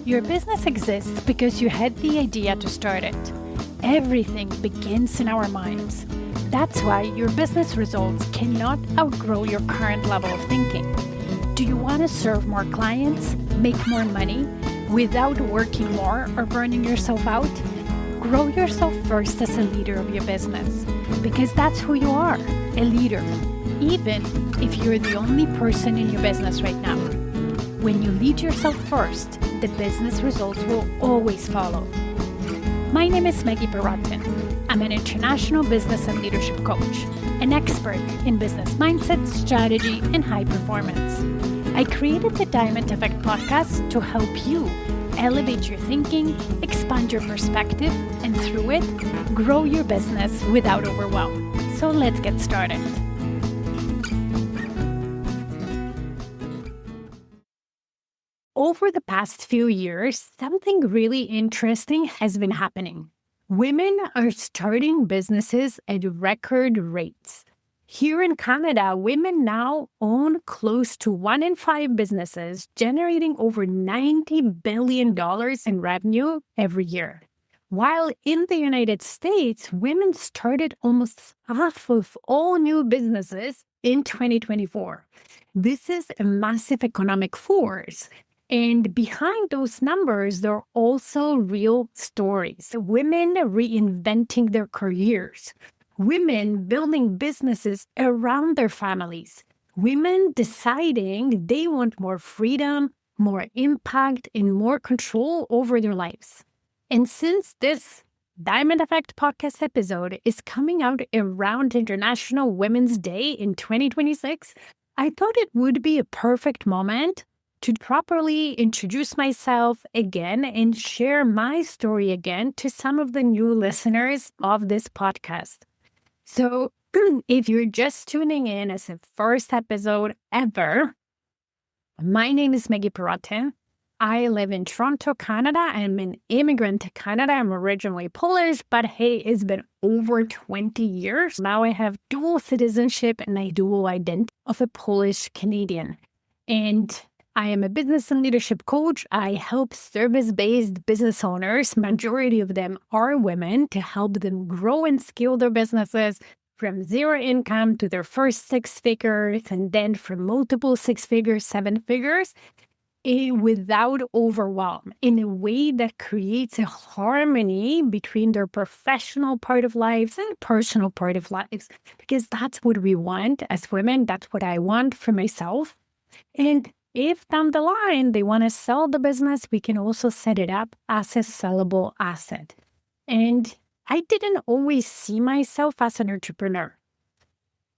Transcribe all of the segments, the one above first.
Your business exists because you had the idea to start it. Everything begins in our minds. That's why your business results cannot outgrow your current level of thinking. Do you want to serve more clients, make more money, without working more or burning yourself out? Grow yourself first as a leader of your business, because that's who you are, a leader, even if you're the only person in your business right now. When you lead yourself first, the business results will always follow. My name is Maggie. I'm an international business and leadership coach, an expert in business mindset, strategy, and high performance. I created the Diamond Effect podcast to help you elevate your thinking, expand your perspective, and through it, grow your business without overwhelm. So let's get started. Over the past few years, something really interesting has been happening. Women are starting businesses at record rates. Here in Canada, women now own close to 1 in 5 businesses, generating over $90 billion in revenue every year. While in the United States, women started almost half of all new businesses in 2024. This is a massive economic force. And behind those numbers, there are also real stories. Women reinventing their careers. Women building businesses around their families. Women deciding they want more freedom, more impact, and more control over their lives. And since this Diamond Effect podcast episode is coming out around International Women's Day in 2026, I thought it would be a perfect moment to properly introduce myself again and share my story again to some of the new listeners of this podcast. So if you're just tuning in as a first episode ever, my name is Maggie. I live in Toronto, Canada. I'm an immigrant to Canada. I'm originally Polish, but hey, it's been over 20 years. Now I have dual citizenship and a dual identity of a Polish Canadian. And I am a business and leadership coach. I help service-based business owners, majority of them are women, to help them grow and scale their businesses from zero income to their first 6 figures, and then from multiple 6 figures, 7 figures, without overwhelm, in a way that creates a harmony between their professional part of lives and personal part of lives. Because that's what we want as women. That's what I want for myself. And if down the line they want to sell the business, we can also set it up as a sellable asset. And I didn't always see myself as an entrepreneur.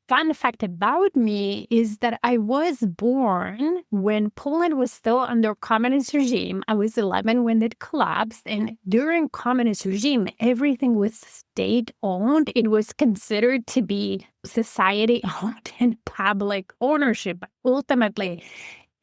Fun fact about me is that I was born when Poland was still under communist regime. I was 11 when it collapsed. And during communist regime, everything was state-owned. It was considered to be society-owned and public ownership. But ultimately,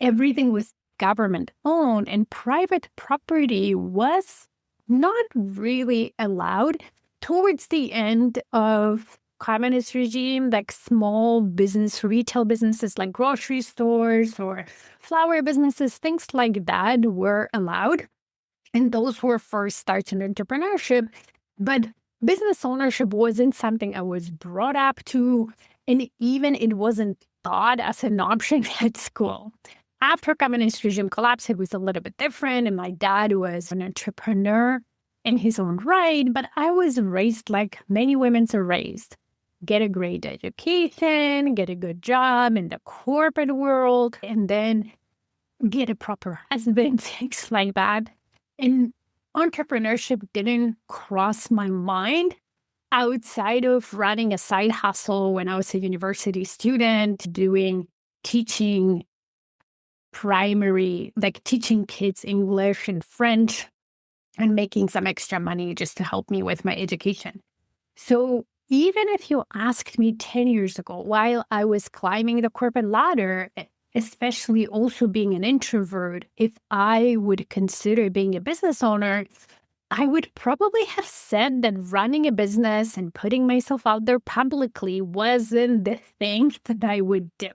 everything was government-owned, and private property was not really allowed. Towards the end of communist regime, like small business, retail businesses like grocery stores or flower businesses, things like that were allowed. And those were first starts in entrepreneurship. But business ownership wasn't something I was brought up to, and even it wasn't taught as an option at school. After communist regime collapsed, it was a little bit different, and my dad was an entrepreneur in his own right, but I was raised like many women are raised. Get a great education, get a good job in the corporate world, and then get a proper husband, things like that. And entrepreneurship didn't cross my mind outside of running a side hustle when I was a university student, teaching primary, like teaching kids English and French and making some extra money just to help me with my education. So even if you asked me 10 years ago, while I was climbing the corporate ladder, especially also being an introvert, if I would consider being a business owner, I would probably have said that running a business and putting myself out there publicly wasn't the thing that I would do.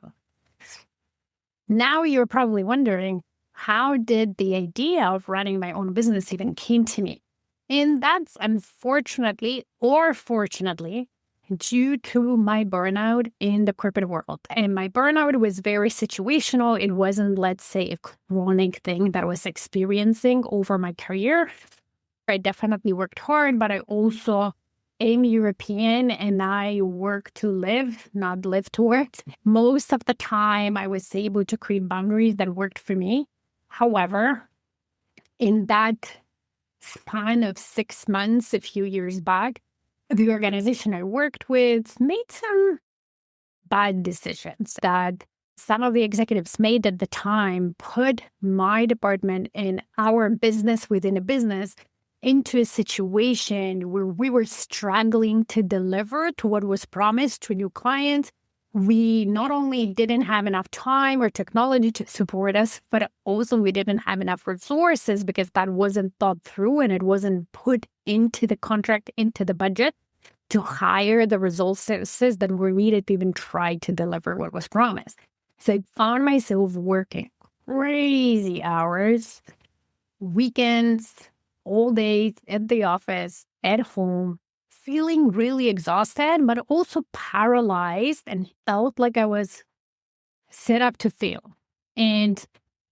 Now you're probably wondering, how did the idea of running my own business even came to me? And that's unfortunately or fortunately due to my burnout in the corporate world. And my burnout was very situational. It wasn't, let's say, a chronic thing that I was experiencing over my career. I definitely worked hard, but I also am European and I work to live, not live to work. Most of the time, I was able to create boundaries that worked for me. However, in that span of 6 months, a few years back, the organization I worked with made some bad decisions that some of the executives made at the time put my department and our business within a business into a situation where we were struggling to deliver to what was promised to new clients. We not only didn't have enough time or technology to support us, but also we didn't have enough resources because that wasn't thought through and it wasn't put into the contract, into the budget to hire the resources that were needed to even try to deliver what was promised. So I found myself working crazy hours, weekends, all days at the office, at home, feeling really exhausted, but also paralyzed and felt like I was set up to fail. And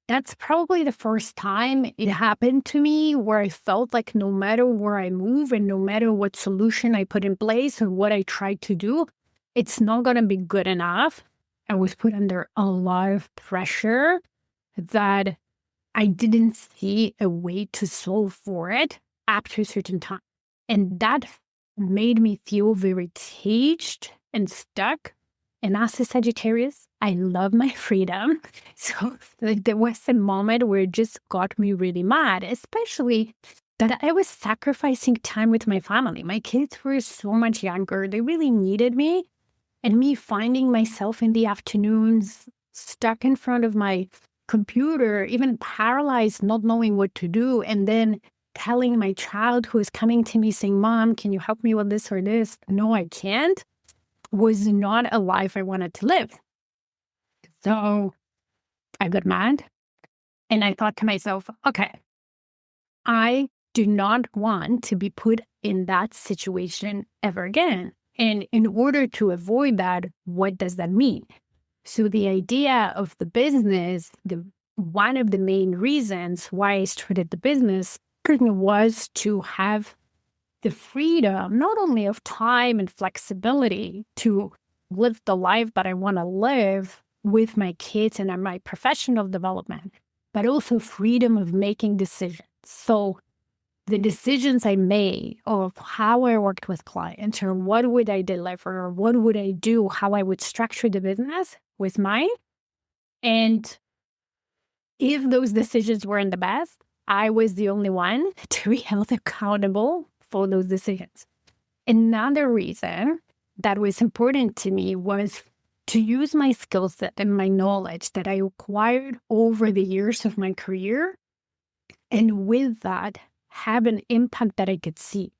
that's probably the first time it happened to me where I felt like no matter where I move and no matter what solution I put in place or what I tried to do, it's not going to be good enough. I was put under a lot of pressure that I didn't see a way to solve for it after a certain time. And that made me feel very caged and stuck. And as a Sagittarius, I love my freedom. So there was a moment where it just got me really mad, especially that I was sacrificing time with my family. My kids were so much younger. They really needed me. And me finding myself in the afternoons stuck in front of my computer, even paralyzed, not knowing what to do, and then telling my child who is coming to me saying, "Mom, can you help me with this or this?" No, I can't, was not a life I wanted to live. So I got mad and I thought to myself, okay, I do not want to be put in that situation ever again. And in order to avoid that, what does that mean? So the idea of the business, one of the main reasons why I started the business was to have the freedom, not only of time and flexibility to live the life that I want to live with my kids and my professional development, but also freedom of making decisions. So the decisions I made of how I worked with clients or what would I deliver or what would I do, how I would structure the business was mine. And if those decisions weren't the best, I was the only one to be held accountable for those decisions. Another reason that was important to me was to use my skill set and my knowledge that I acquired over the years of my career. And with that, have an impact that I could see,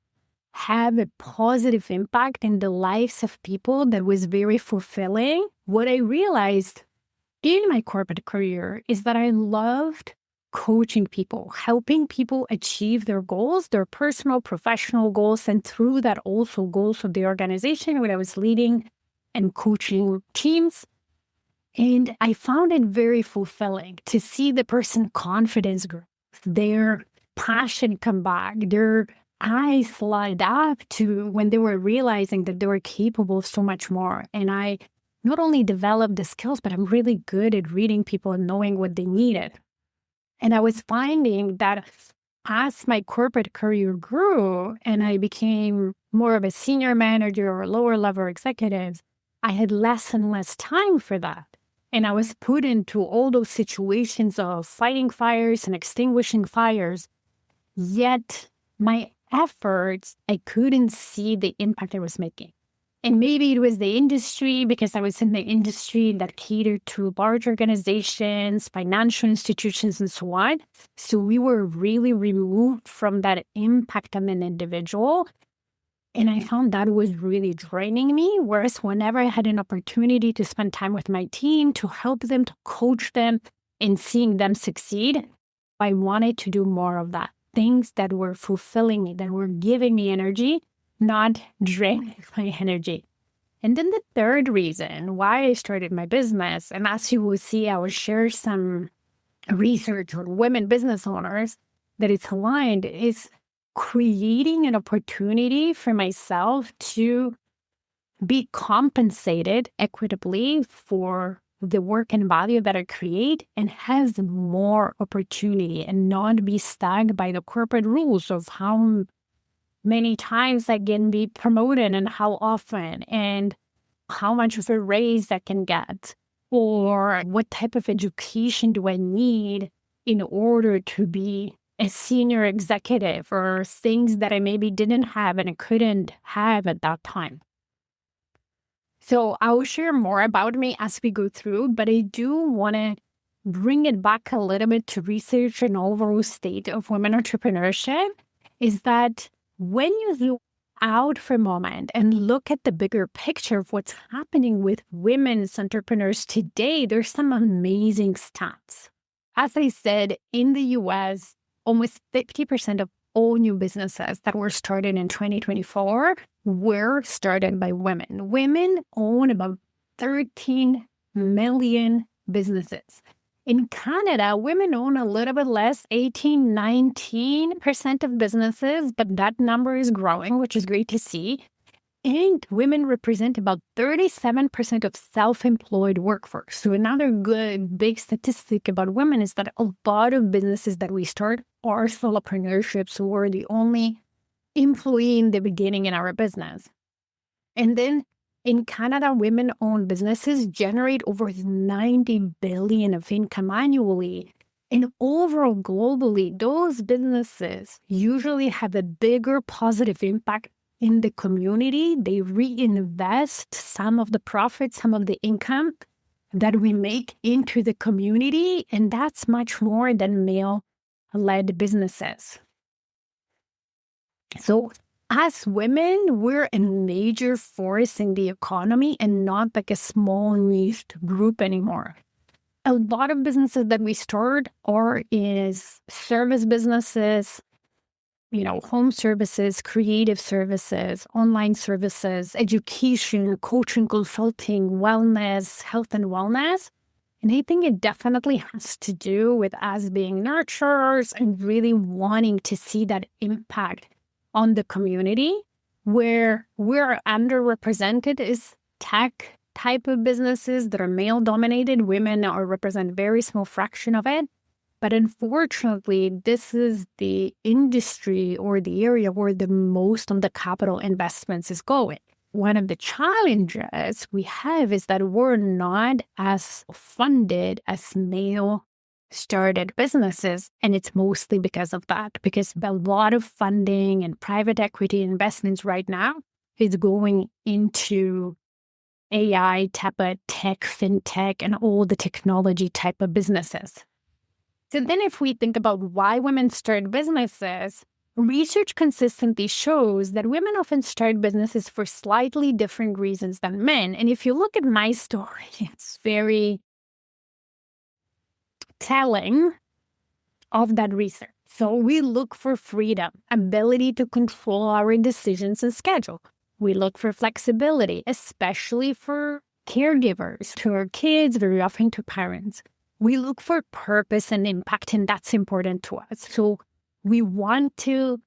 have a positive impact in the lives of people that was very fulfilling. What I realized in my corporate career is that I loved coaching people, helping people achieve their goals, their personal, professional goals, and through that also goals of the organization where I was leading and coaching teams. And I found it very fulfilling to see the person's confidence grow, their passion come back, their eyes light up to when they were realizing that they were capable of so much more. And I not only developed the skills, but I'm really good at reading people and knowing what they needed. And I was finding that as my corporate career grew and I became more of a senior manager or lower level executive, I had less and less time for that. And I was put into all those situations of fighting fires and extinguishing fires. Yet my efforts, I couldn't see the impact I was making. And maybe it was the industry because I was in the industry that catered to large organizations, financial institutions, and so on. So we were really removed from that impact on an individual. And I found that was really draining me. Whereas whenever I had an opportunity to spend time with my team, to help them, to coach them, and seeing them succeed, I wanted to do more of that. Things that were fulfilling me, that were giving me energy, not draining my energy. And then the third reason why I started my business, and as you will see, I will share some research on women business owners that it's aligned, is creating an opportunity for myself to be compensated equitably for the work and value that I create and has more opportunity and not be stuck by the corporate rules of how many times I can be promoted and how often and how much of a raise I can get, or what type of education do I need in order to be a senior executive, or things that I maybe didn't have and I couldn't have at that time. So I will share more about me as we go through, but I do want to bring it back a little bit to research an overall state of women entrepreneurship, is that when you zoom out for a moment and look at the bigger picture of what's happening with women's entrepreneurs today, there's some amazing stats. As I said, in the US, almost 50% of all new businesses that were started in 2024 were started by women. Women own about 13 million businesses. In Canada, women own a little bit less, 18, 19% of businesses, but that number is growing, which is great to see. And women represent about 37% of self-employed workforce. So another good big statistic about women is that a lot of businesses that we start are solopreneurships, so we're the only employee in the beginning in our business. And then in Canada, women-owned businesses generate over 90 billion of income annually. And overall, globally, those businesses usually have a bigger positive impact in the community. They reinvest some of the profits, some of the income that we make into the community. And that's much more than male-led businesses. So as women, we're a major force in the economy and not like a small niched group anymore. A lot of businesses that we start are is service businesses, home services, creative services, online services, education, coaching, consulting, wellness, health and wellness. And I think it definitely has to do with us being nurturers and really wanting to see that impact on the community. Where we're underrepresented is tech type of businesses that are male dominated. Women represent a very small fraction of it. But unfortunately, this is the industry or the area where the most of the capital investments is going. One of the challenges we have is that we're not as funded as male started businesses. And it's mostly because of that, because a lot of funding and private equity investments right now is going into AI type of tech, fintech, and all the technology type of businesses. So then if we think about why women start businesses, research consistently shows that women often start businesses for slightly different reasons than men. And if you look at my story, it's very telling of that research. So we look for freedom, ability to control our decisions and schedule. We look for flexibility, especially for caregivers, to our kids, very often to parents. We look for purpose and impact, and that's important to us. So we want to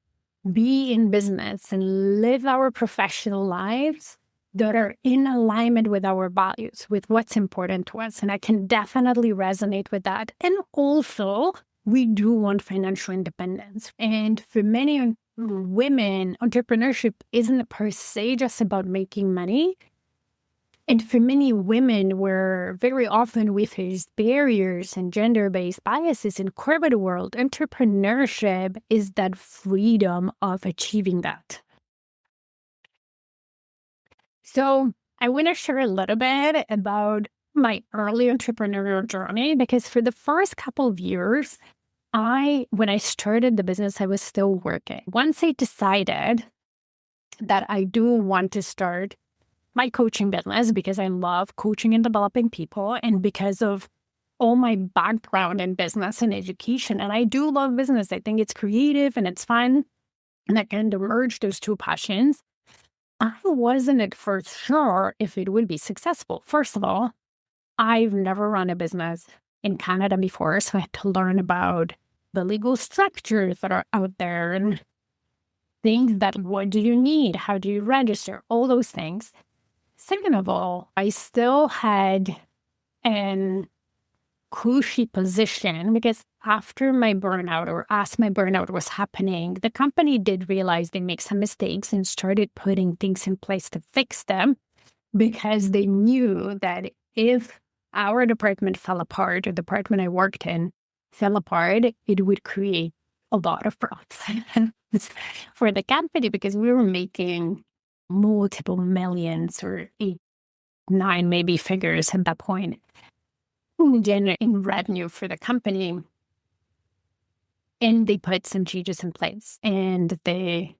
be in business and live our professional lives that are in alignment with our values, with what's important to us. And I can definitely resonate with that. And also, we do want financial independence. And for many women, entrepreneurship isn't per se just about making money. And for many women, where very often we face barriers and gender-based biases in corporate world, entrepreneurship is that freedom of achieving that. So I want to share a little bit about my early entrepreneurial journey, because for the first couple of years, when I started the business, I was still working. Once I decided that I do want to start my coaching business, because I love coaching and developing people, and because of all my background in business and education. And I do love business. I think it's creative and it's fun. And I kind of merge those two passions. I wasn't for sure if it would be successful. First of all, I've never run a business in Canada before, so I had to learn about the legal structures that are out there and things that what do you need? How do you register? All those things. Second of all, I still had an cushy position because after my burnout or as my burnout was happening, the company did realize they make some mistakes and started putting things in place to fix them because they knew that if our department fell apart, or the department I worked in fell apart, it would create a lot of problems for the company because we were making multiple millions or 8, 9, maybe figures at that point in revenue for the company. And they put some changes in place. And the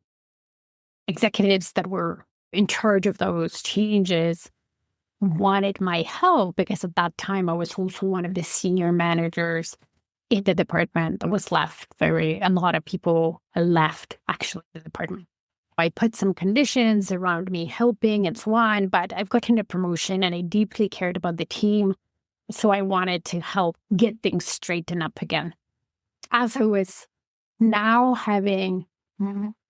executives that were in charge of those changes wanted my help because at that time I was also one of the senior managers in the department that was left. A lot of people left actually the department. I put some conditions around me helping and so on, but I've gotten a promotion and I deeply cared about the team. So I wanted to help get things straightened up again. As I was now having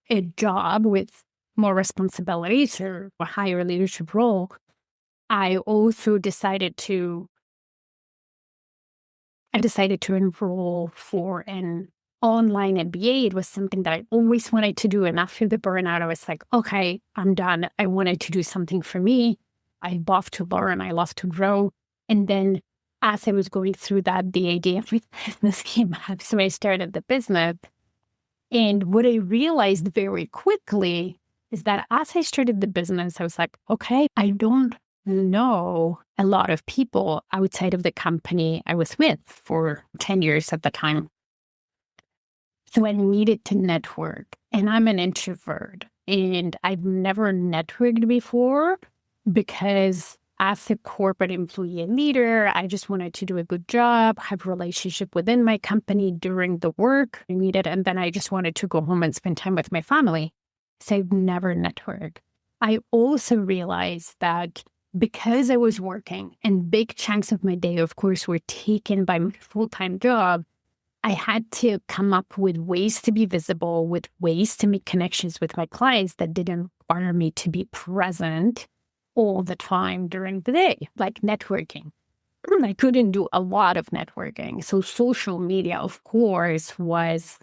a job with more responsibilities or a higher leadership role, I also decided to enroll for an online MBA. It was something that I always wanted to do. And after the burnout, I was like, okay, I'm done. I wanted to do something for me. I love to learn. I love to grow. And then as I was going through that, the idea of business came up. So I started the business. And what I realized very quickly is that as I started the business, I was like, okay, I don't know a lot of people outside of the company I was with for 10 years at the time. So I needed to network. And I'm an introvert. And I've never networked before because as a corporate employee and leader, I just wanted to do a good job, have a relationship within my company during the work I needed, and then I just wanted to go home and spend time with my family. So I've never networked. I also realized that because I was working and big chunks of my day, of course, were taken by my full-time job, I had to come up with ways to be visible, with ways to make connections with my clients that didn't require me to be present all the time during the day, like networking. I couldn't do a lot of networking. So social media, of course, was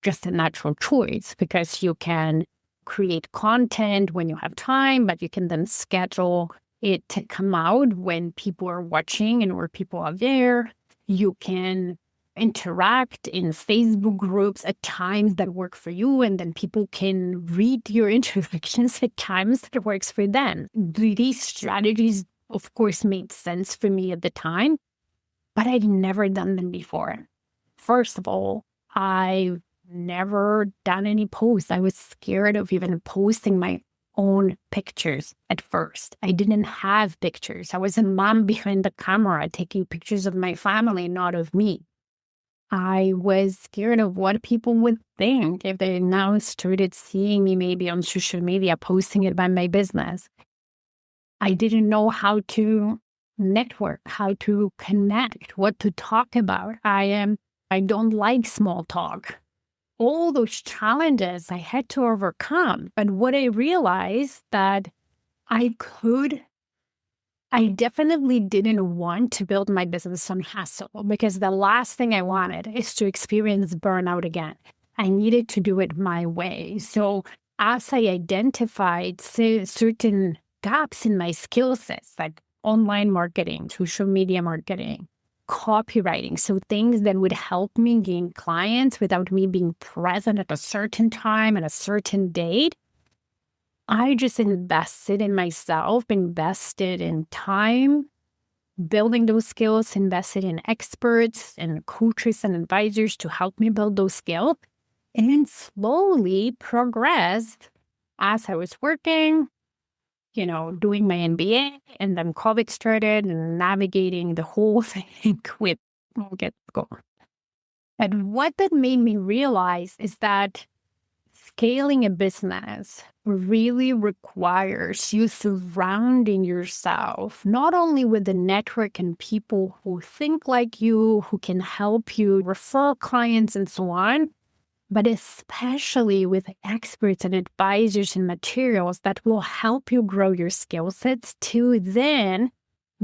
just a natural choice because you can create content when you have time, but you can then schedule it to come out when people are watching and where people are there. You can interact in Facebook groups at times that work for you, and then people can read your introductions at times that works for them. These strategies, of course, made sense for me at the time, but I'd never done them before. First of all, I've never done any posts. I was scared of even posting my own pictures at first. I didn't have pictures. I was a mom behind the camera taking pictures of my family, not of me. I was scared of what people would think if they now started seeing me maybe on social media posting it about my business. I didn't know how to network, how to connect, what to talk about. I don't like small talk. All those challenges I had to overcome. But what I realized that I definitely didn't want to build my business on hustle because the last thing I wanted is to experience burnout again. I needed to do it my way. So as I identified certain gaps in my skill sets, like online marketing, social media marketing, copywriting, so things that would help me gain clients without me being present at a certain time and a certain date, I just invested in myself, invested in time, building those skills, invested in experts and coaches and advisors to help me build those skills, and then slowly progressed as I was working, doing my MBA, and then COVID started and navigating the whole thing with We'll get going. And what that made me realize is that scaling a business really requires you surrounding yourself not only with the network and people who think like you, who can help you refer clients and so on, but especially with experts and advisors and materials that will help you grow your skill sets to then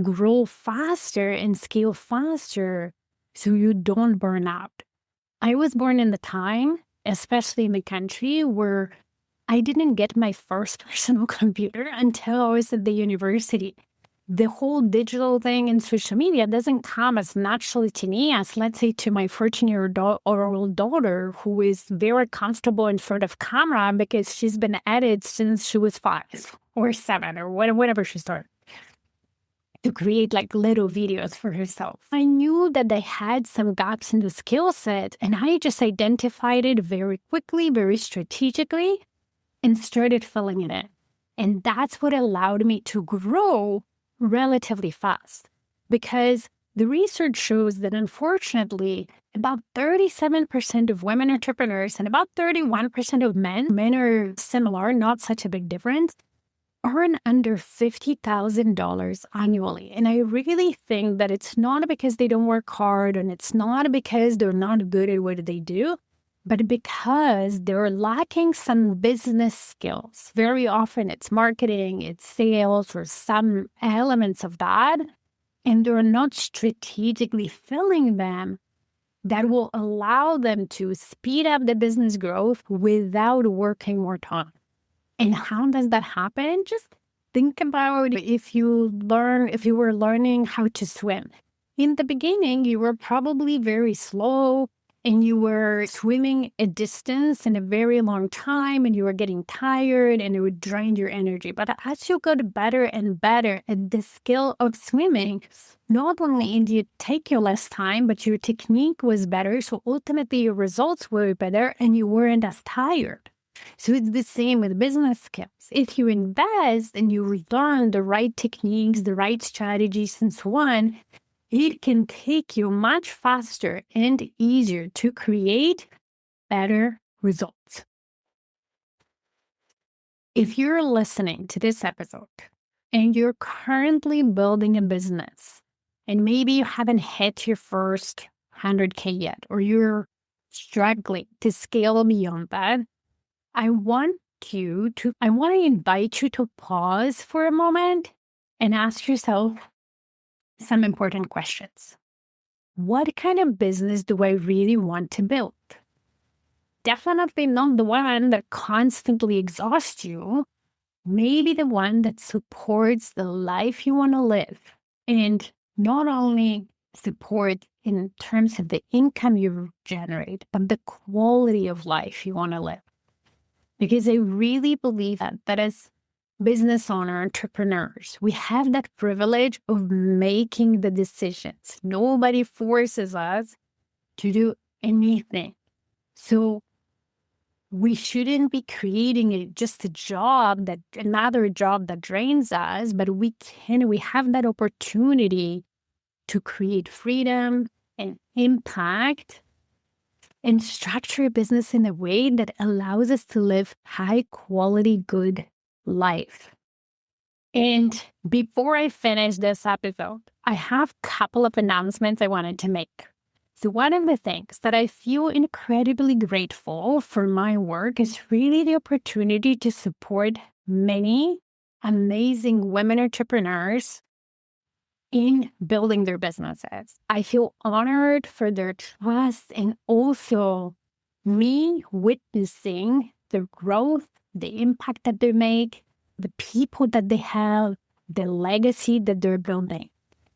grow faster and scale faster so you don't burn out. I was born in the time, especially in the country, where I didn't get my first personal computer until I was at the university. The whole digital thing and social media doesn't come as naturally to me as, let's say, to my 14-year-old daughter, who is very comfortable in front of camera because she's been at it since she was 5 or 7 or whenever she started to create like little videos for herself. I knew that I had some gaps in the skill set, and I just identified it very quickly, very strategically, and started filling it in. And that's what allowed me to grow relatively fast, because the research shows that unfortunately about 37% of women entrepreneurs and about 31% of men are similar, not such a big difference, earn under $50,000 annually. And I really think that it's not because they don't work hard, and it's not because they're not good at what they do, but because they're lacking some business skills. Very often it's marketing, it's sales, or some elements of that, and they're not strategically filling them that will allow them to speed up the business growth without working more time. And how does that happen? Just think about if you were learning how to swim. In the beginning, you were probably very slow, and you were swimming a distance in a very long time, and you were getting tired, and it would drain your energy. But as you got better and better at the skill of swimming, not only did it take you less time, but your technique was better. So ultimately, your results were better, and you weren't as tired. So it's the same with business skills. If you invest and you learn the right techniques, the right strategies, and so on, it can take you much faster and easier to create better results. If you're listening to this episode and you're currently building a business, and maybe you haven't hit your first 100K yet, or you're struggling to scale beyond that, I want to invite you to pause for a moment and ask yourself some important questions. What kind of business do I really want to build? Definitely not the one that constantly exhausts you. Maybe the one that supports the life you want to live, and not only support in terms of the income you generate, but the quality of life you want to live. Because I really believe that as business owner entrepreneurs, we have that privilege of making the decisions. Nobody forces us to do anything. So we shouldn't be creating just another job that drains us, but we have that opportunity to create freedom and impact and structure a business in a way that allows us to live high quality, good life. And before I finish this episode, I have a couple of announcements I wanted to make. So one of the things that I feel incredibly grateful for my work is really the opportunity to support many amazing women entrepreneurs in building their businesses. I feel honored for their trust, and also me witnessing their growth, the impact that they make, the people that they have, the legacy that they're building.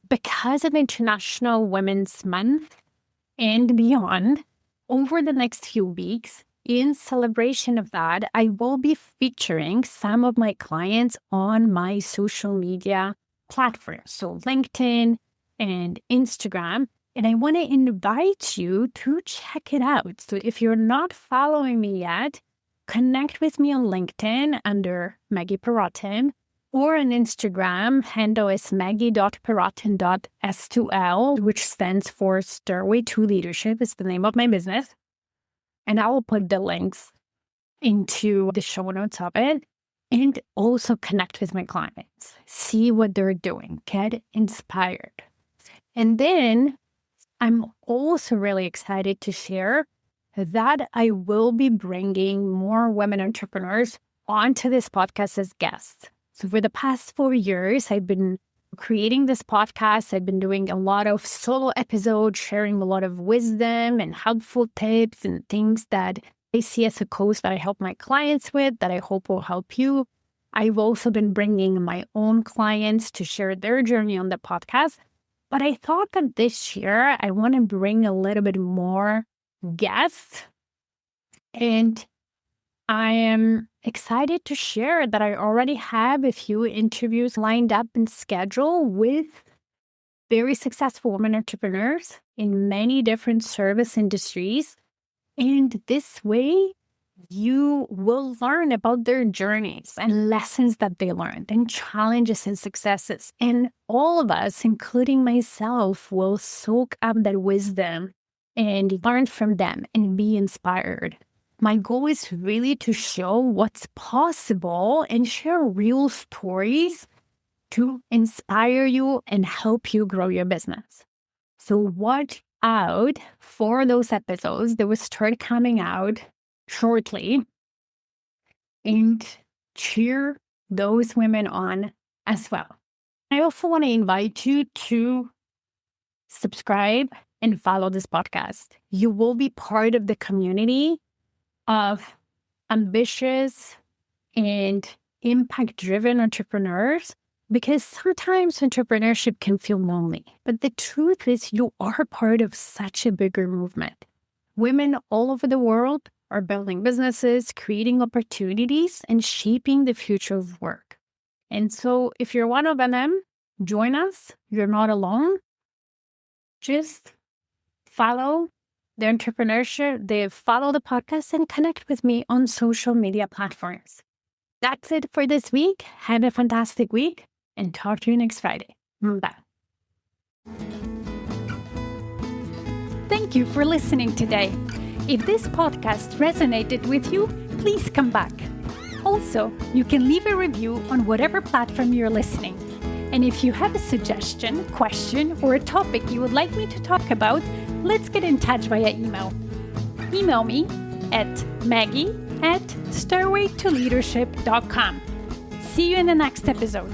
Because of International Women's Month and beyond, over the next few weeks, in celebration of that, I will be featuring some of my clients on my social media platforms, so LinkedIn and Instagram. And I want to invite you to check it out. So if you're not following me yet, connect with me on LinkedIn under Maggie Perotin, or on Instagram, handle is maggie.perotin.s2l, which stands for Stairway to Leadership, is the name of my business. And I will put the links into the show notes of it, and also connect with my clients, see what they're doing, get inspired. And then I'm also really excited to share that I will be bringing more women entrepreneurs onto this podcast as guests. So for the past 4 years, I've been creating this podcast. I've been doing a lot of solo episodes, sharing a lot of wisdom and helpful tips and things that I see as a coach that I help my clients with, that I hope will help you. I've also been bringing my own clients to share their journey on the podcast. But I thought that this year, I want to bring a little bit more guests. And I am excited to share that I already have a few interviews lined up and scheduled with very successful women entrepreneurs in many different service industries. And this way, you will learn about their journeys and lessons that they learned and challenges and successes. And all of us, including myself, will soak up that wisdom and learn from them and be inspired. My goal is really to show what's possible and share real stories to inspire you and help you grow your business. So watch out for those episodes that will start coming out shortly, and cheer those women on as well. I also want to invite you to subscribe and follow this podcast. You will be part of the community of ambitious and impact-driven entrepreneurs, because sometimes entrepreneurship can feel lonely. But the truth is, you are part of such a bigger movement. Women all over the world are building businesses, creating opportunities, and shaping the future of work. And so if you're one of them, join us. You're not alone. Just follow the entrepreneurship, follow the podcast, and connect with me on social media platforms. That's it for this week. Have a fantastic week, and talk to you next Friday. Bye. Thank you for listening today. If this podcast resonated with you, please come back. Also, you can leave a review on whatever platform you're listening. And if you have a suggestion, question, or a topic you would like me to talk about, let's get in touch via email. Email me at maggie@stairwaytoleadership.com. See you in the next episode.